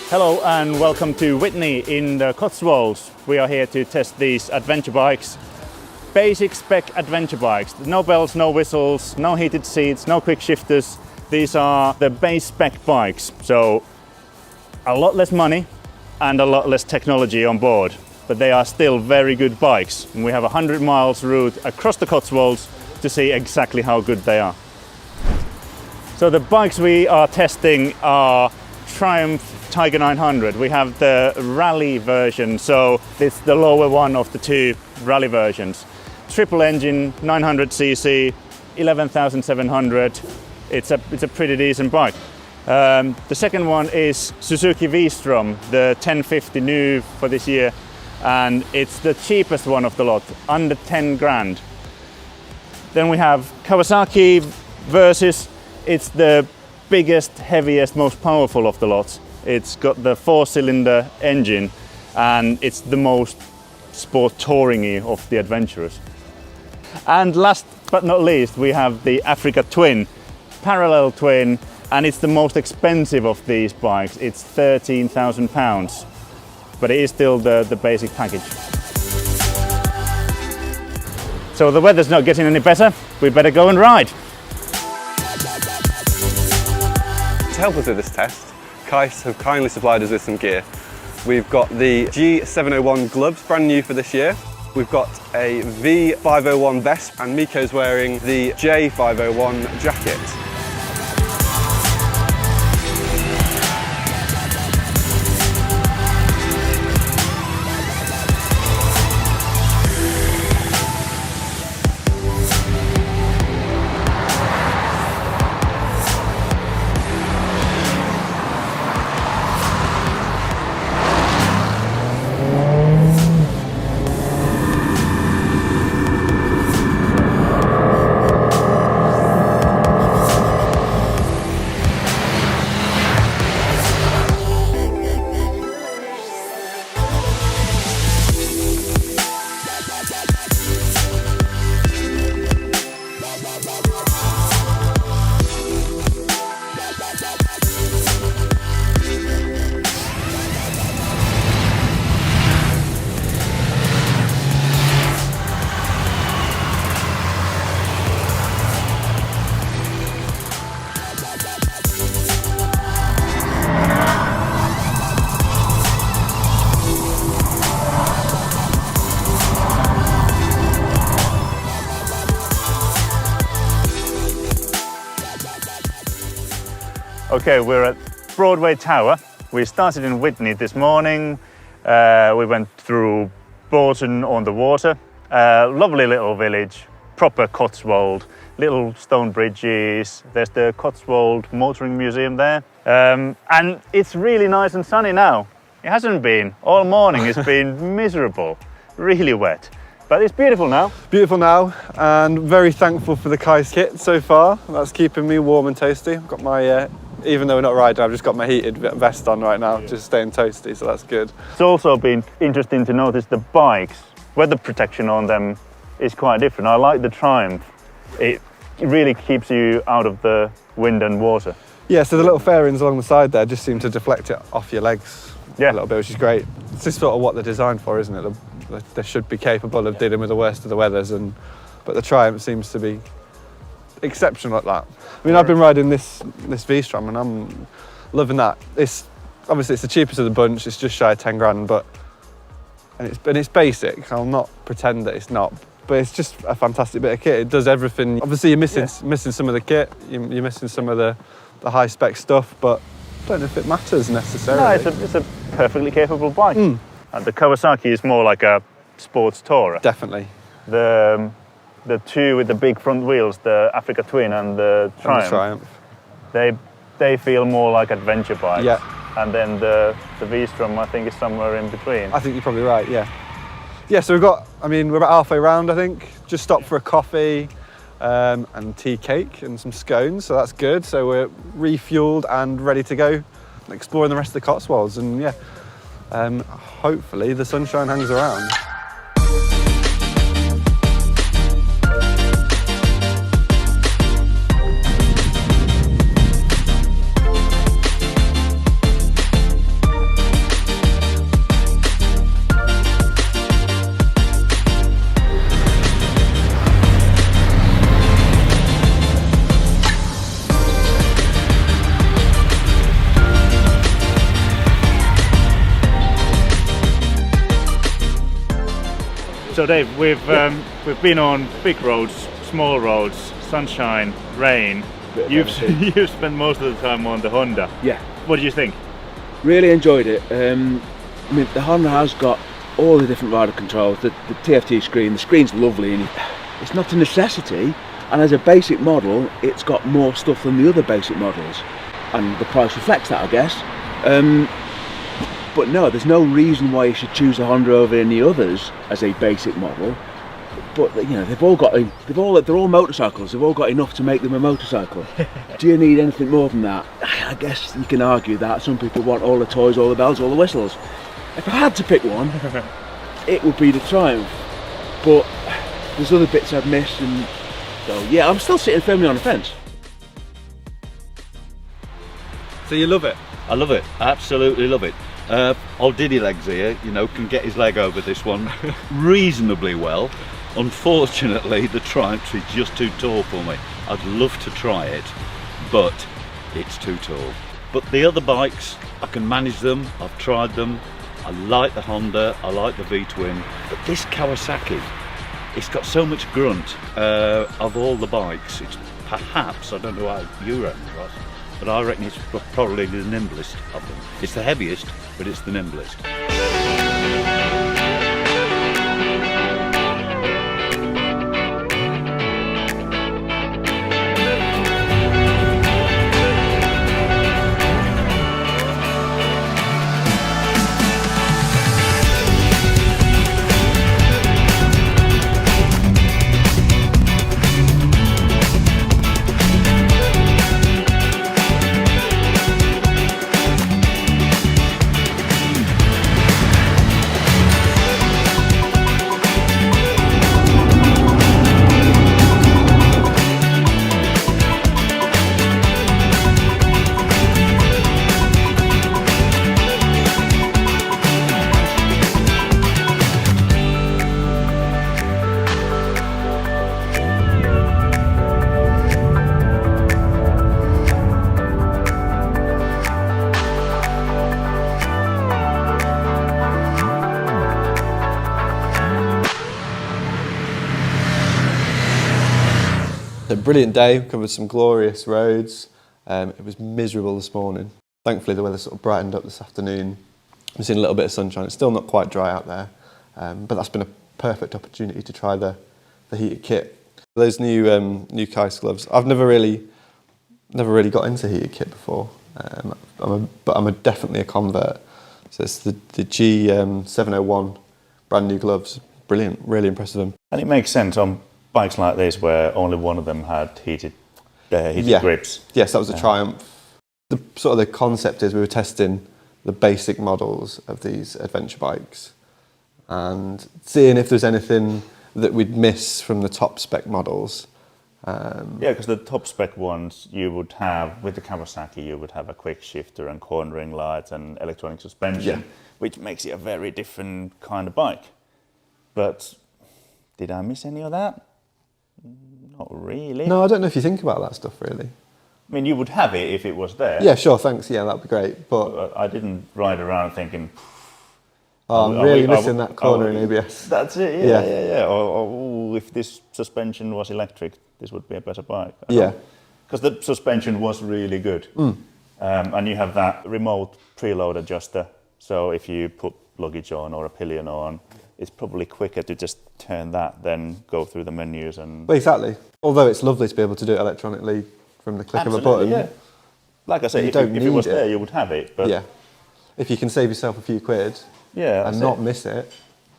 Hello and welcome to Whitney in the Cotswolds. We are here to test these adventure bikes. Basic spec adventure bikes. No bells, no whistles, no heated seats, no quick shifters. These are the base spec bikes. So a lot less money and a lot less technology on board. But they are still very good bikes. And we have a 100 miles route across the Cotswolds to see exactly how good they are. So the bikes we are testing are Triumph Tiger 900. We have the rally version, so it's the lower one of the two rally versions. Triple engine, 900cc, 11,700. It's a pretty decent bike. The second one is Suzuki v-strom, the 1050 new for this year, and it's the cheapest one of the lot, under 10 grand. Then we have Kawasaki versys. It's the biggest, heaviest, most powerful of the lot. It's got the 4-cylinder engine and it's the most sport touring-y of the adventurers. And last but not least, we have the Africa Twin, parallel twin, and it's the most expensive of these bikes. It's £13,000, but it is still the basic package. So the weather's not getting any better. We better go and ride. To help us with this test, Kais have kindly supplied us with some gear. We've got the G701 gloves, brand new for this year. We've got a V501 vest, and Mikko's wearing the J501 jacket. Okay, we're at Broadway Tower. We started in Whitney this morning. We went through Bolton on the water. Lovely little village, proper Cotswold, little stone bridges. There's the Cotswold Motoring Museum there. And it's really nice and sunny now. It hasn't been. All morning it's been miserable, really wet. But it's beautiful now. Beautiful now, and very thankful for the Kais kit so far. That's keeping me warm and toasty. I've got my, even though we're not riding, I've just got my heated vest on right now, just staying toasty, so that's good. It's also been interesting to notice the bikes. Weather protection on them is quite different. I like the Triumph. It really keeps you out of the wind and water. Yeah, so the little fairings along the side there just seem to deflect it off your legs a little bit, which is great. It's just sort of what they're designed for, isn't it? They should be capable of dealing with the worst of the weathers, but the Triumph seems to be exceptional at that. I mean, I've been riding this v-strom and I'm loving that. Obviously it's the cheapest of the bunch. It's just shy of 10 grand, and it's basic. I'll not pretend that it's not, but it's just a fantastic bit of kit. It does everything. Obviously, you're missing some of the kit. You're missing some of the high spec stuff, but I don't know if it matters necessarily. No, it's a perfectly capable bike. And the Kawasaki is more like a sports tourer. Definitely. The two with the big front wheels, the Africa Twin and the Triumph. They feel more like adventure bikes. Yeah. And then the v-strom, I think, is somewhere in between. I think you're probably right, yeah. Yeah, so we're about halfway round, I think. Just stopped for a coffee and tea cake and some scones, so that's good. So we're refueled and ready to go exploring the rest of the Cotswolds, and yeah, hopefully the sunshine hangs around. So Dave, we've been on big roads, small roads, sunshine, rain. You've spent most of the time on the Honda. Yeah. What do you think? Really enjoyed it. I mean, the Honda has got all the different rider controls, the TFT screen. The screen's lovely, and it's not a necessity. And as a basic model, it's got more stuff than the other basic models, and the price reflects that, I guess. But no, there's no reason why you should choose a Honda over any others as a basic model. But you know, they're all motorcycles. They've all got enough to make them a motorcycle. Do you need anything more than that? I guess you can argue that. Some people want all the toys, all the bells, all the whistles. If I had to pick one, it would be the Triumph. But there's other bits I've missed, and so yeah, I'm still sitting firmly on the fence. So you love it? I love it, absolutely love it. Old Diddy Legs here, you know, can get his leg over this one reasonably well. Unfortunately, the Triumph is just too tall for me. I'd love to try it, but it's too tall. But the other bikes, I can manage them, I've tried them. I like the Honda, I like the V-twin, but this Kawasaki, it's got so much grunt of all the bikes. It's perhaps, I don't know how you reckon, Ross, but I reckon it's probably the nimblest of them. It's the heaviest, but it's the nimblest. A brilliant day, covered some glorious roads. It was miserable this morning. Thankfully the weather sort of brightened up this afternoon. We've seen a little bit of sunshine. It's still not quite dry out there, but that's been a perfect opportunity to try the heated kit. Those new Kais gloves, I've never really got into heated kit before, but I'm definitely a convert. So it's the G701 brand new gloves. Brilliant, really impressive them. And it makes sense on bikes like this where only one of them had heated grips. Yes, that was a Triumph. The concept is we were testing the basic models of these adventure bikes and seeing if there's anything that we'd miss from the top spec models. Yeah, because the top spec ones you would have, with the Kawasaki, you would have a quick shifter and cornering lights and electronic suspension, which makes it a very different kind of bike. But did I miss any of that? Not really. No, I don't know if you think about that stuff really. I mean, you would have it if it was there. Yeah, sure, thanks. Yeah, that'd be great. But I didn't ride around thinking, I'm really missing that corner in ABS. That's it, yeah. Or if this suspension was electric, this would be a better bike. Yeah. Because the suspension was really good. And you have that remote preload adjuster. So if you put luggage on or a pillion on, it's probably quicker to just turn that than go through the menus. Well, exactly. Although it's lovely to be able to do it electronically from the click of a button. Yeah. Like I said, if it was there, you would have it. But yeah. If you can save yourself a few quid and not miss it.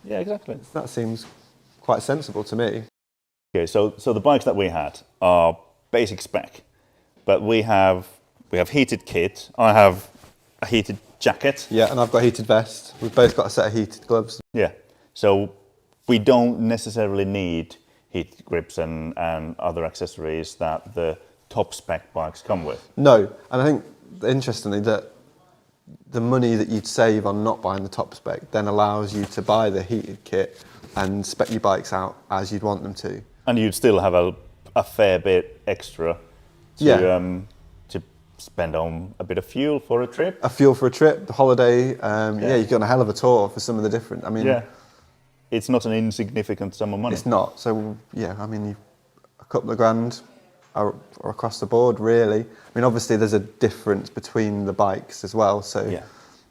Yeah, exactly. That seems quite sensible to me. Okay, so the bikes that we had are basic spec, but we have heated kit. I have a heated jacket. Yeah, and I've got a heated vest. We've both got a set of heated gloves. Yeah, so we don't necessarily need heated grips and other accessories that the top spec bikes come with. No, and I think interestingly that the money that you'd save on not buying the top spec then allows you to buy the heated kit and spec your bikes out as you'd want them to. And you'd still have a fair bit extra to spend on a bit of fuel for a trip. A fuel for a trip, the holiday, you've got a hell of a tour for some of the different, it's not an insignificant sum of money. It's not. So yeah, I mean, a couple of grand are across the board, really. I mean, obviously there's a difference between the bikes as well. So Yeah.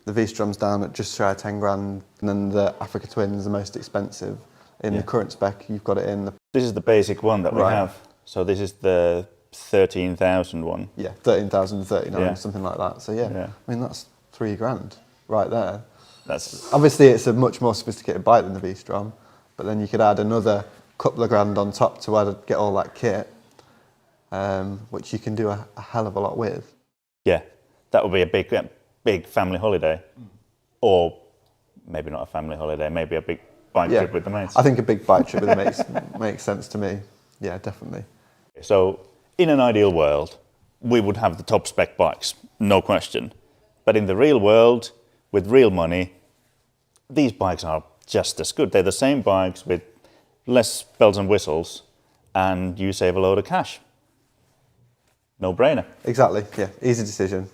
the V-strom's down at just shy of 10 grand, and then the Africa Twin's the most expensive. In the current spec, you've got it in the... This is the basic one that we Right. have. So this is the 13,000 one. Yeah, 13,039, Yeah. something like that. So yeah, Yeah. I mean, that's 3 grand right there. That's Obviously, it's a much more sophisticated bike than the V-strom, but then you could add another couple of grand on top to get all that kit, which you can do a hell of a lot with. yeah, that would be a big family holiday, or maybe not a family holiday, maybe a big bike trip with the mates. I think a big bike trip with the mates makes sense to me. Yeah, definitely. So, in an ideal world, we would have the top spec bikes, no question. But in the real world, with real money, these bikes are just as good. They're the same bikes with less bells and whistles, and you save a load of cash. No brainer. Exactly. Yeah, easy decision.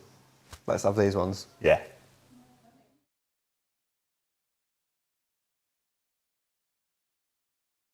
Let's have these ones. Yeah.